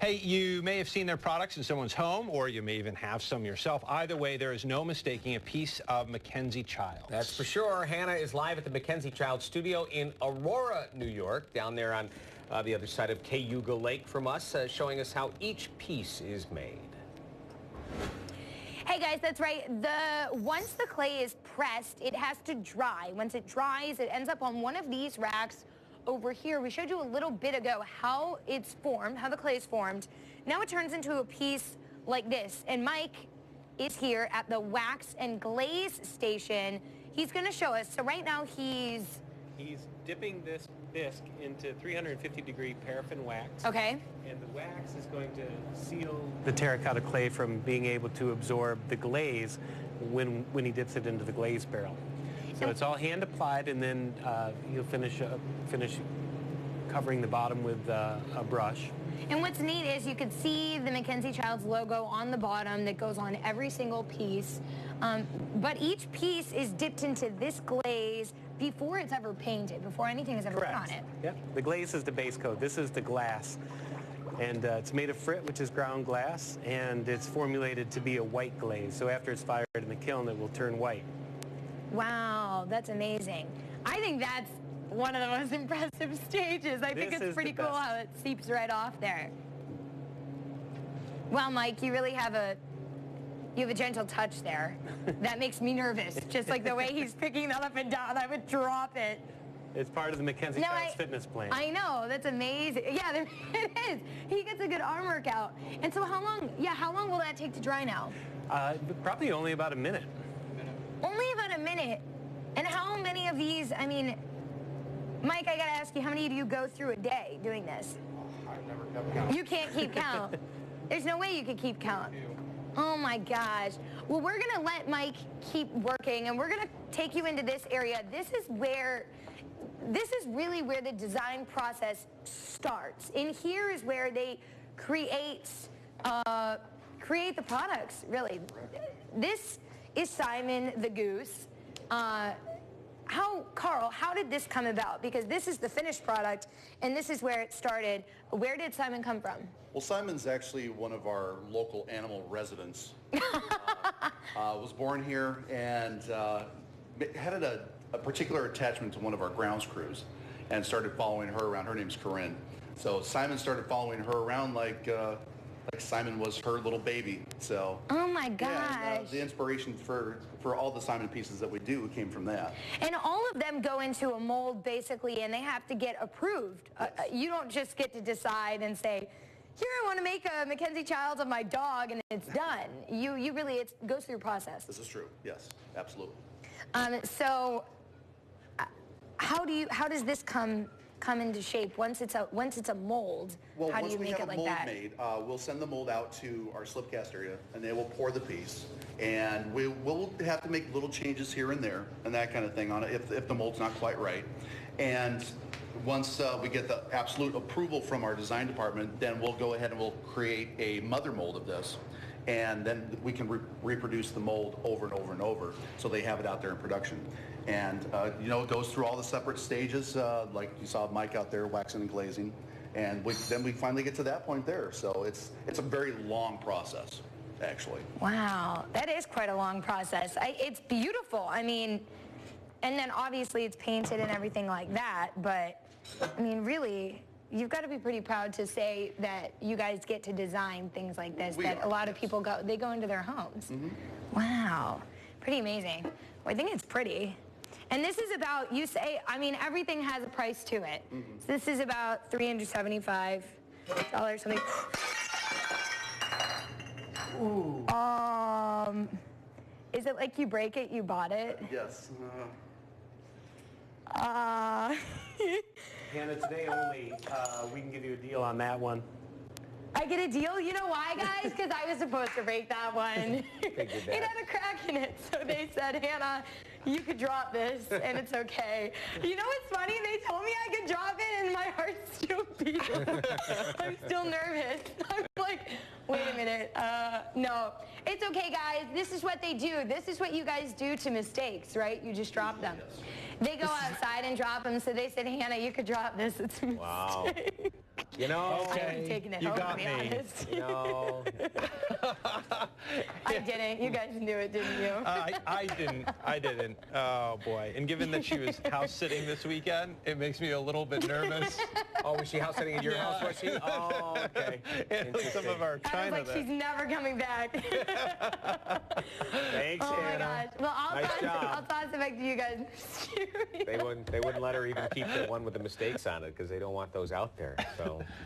Hey, you may have seen their products in someone's home, or you may even have some yourself. Either way, there is no mistaking a piece of Mackenzie-Childs. That's for sure. Hannah is live at the Mackenzie-Childs studio in Aurora, New York, down there on the other side of Cayuga Lake from us, showing us how each piece is made. Hey guys, that's right. Once the clay is pressed, it has to dry. Once it dries, it ends up on one of these racks over here. We showed you a little bit ago how it's formed, how the clay is formed. Now it turns into a piece like this. And Mike is here at the wax and glaze station. He's going to show us. So right now he's dipping this bisque into 350-degree paraffin wax. Okay. And the wax is going to seal the terracotta clay from being able to absorb the glaze when he dips it into the glaze barrel. So it's all hand applied, and then he'll finish covering the bottom with a brush. And what's neat is you can see the Mackenzie-Childs logo on the bottom that goes on every single piece. But each piece is dipped into this glaze before it's ever painted, before anything is ever put on it. Yep. The glaze is the base coat. This is the glass. And it's made of frit, which is ground glass, and it's formulated to be a white glaze. So after it's fired in the kiln, it will turn white. Wow, that's amazing. I think that's one of the most impressive stages. I think it's pretty cool how it seeps right off there. Well, Mike, you really have a gentle touch there. That makes me nervous. Just like the way he's picking that up and down, I would drop it. It's part of the Mackenzie-Childs fitness plan. I know, that's amazing. Yeah, it is. He gets a good arm workout. And so how long will that take to dry now? Probably only about a minute. Only about a minute. And how many of these, I mean, Mike, I gotta ask you, how many do you go through a day doing this? I've never kept count. You can't keep count. There's no way you could keep count. Oh my gosh. Well, we're gonna let Mike keep working, and we're gonna take you into this area. This is really where the design process starts. In here is where they create the products, really. This is Simon the Goose. Carl, how did this come about? Because this is the finished product, and this is where it started. Where did Simon come from? Well, Simon's actually one of our local animal residents. Was born here and had a particular attachment to one of our grounds crews and started following her around. Her name's Corinne. So Simon started following her around like Simon was her little baby. So oh my gosh. Yeah, the inspiration for all the Simon pieces that we do came from that. And all of them go into a mold basically, and they have to get approved. Yes. You don't just get to decide and say, here, I want to make a Mackenzie-Childs of my dog, and it's done. You really, it goes through a process. This is true. Yes, absolutely. So how does this come into shape once it's a mold? Well, how do you make it like that? once we have a mold made, we'll send the mold out to our slip cast area, and they will pour the piece. And we'll have to make little changes here and there and that kind of thing on it if the mold's not quite right. And once we get the absolute approval from our design department, then we'll go ahead and we'll create a mother mold of this. And then we can reproduce the mold over and over and over, so they have it out there in production. And it goes through all the separate stages, like you saw Mike out there waxing and glazing, and then we finally get to that point there. So it's a very long process, actually. Wow, that is quite a long process. It's beautiful. I mean, and then obviously it's painted and everything like that, but I mean, really, you've got to be pretty proud to say that you guys get to design things like this, a lot of people go into their homes. Mm-hmm. Wow, pretty amazing. Well, I think it's pretty. And this is about, you say, I mean, everything has a price to it. Mm-hmm. So this is about $375, something. Ooh. Is it like you break it, you bought it? Yes. Hannah, today only, we can give you a deal on that one. I get a deal? You know why, guys? Because I was supposed to break that one. It had a crack in it, so they said, Hannah, you could drop this, and it's okay. You know what's funny? They told me I could drop it, and my heart's still beating. I'm still nervous. I'm like, wait a minute. No. It's okay, guys. This is what they do. This is what you guys do to mistakes, right? You just drop them. They go outside and drop them, so they said, Hannah, you could drop this. It's a mistake. Wow. You know. I ain't taking it you home, got to be me. honest. You know. I didn't. You guys knew it, didn't you? I didn't. I didn't. Oh, boy. And given that she was house sitting this weekend, it makes me a little bit nervous. Oh, was she house sitting at your house, was she? Oh, okay. And some of our I was china like, there. she's never coming back. Thanks, Oh my Anna. gosh. Well, I'll Nice job. toss it back to you guys. They wouldn't let her even keep the one with the mistakes on it because they don't want those out there. So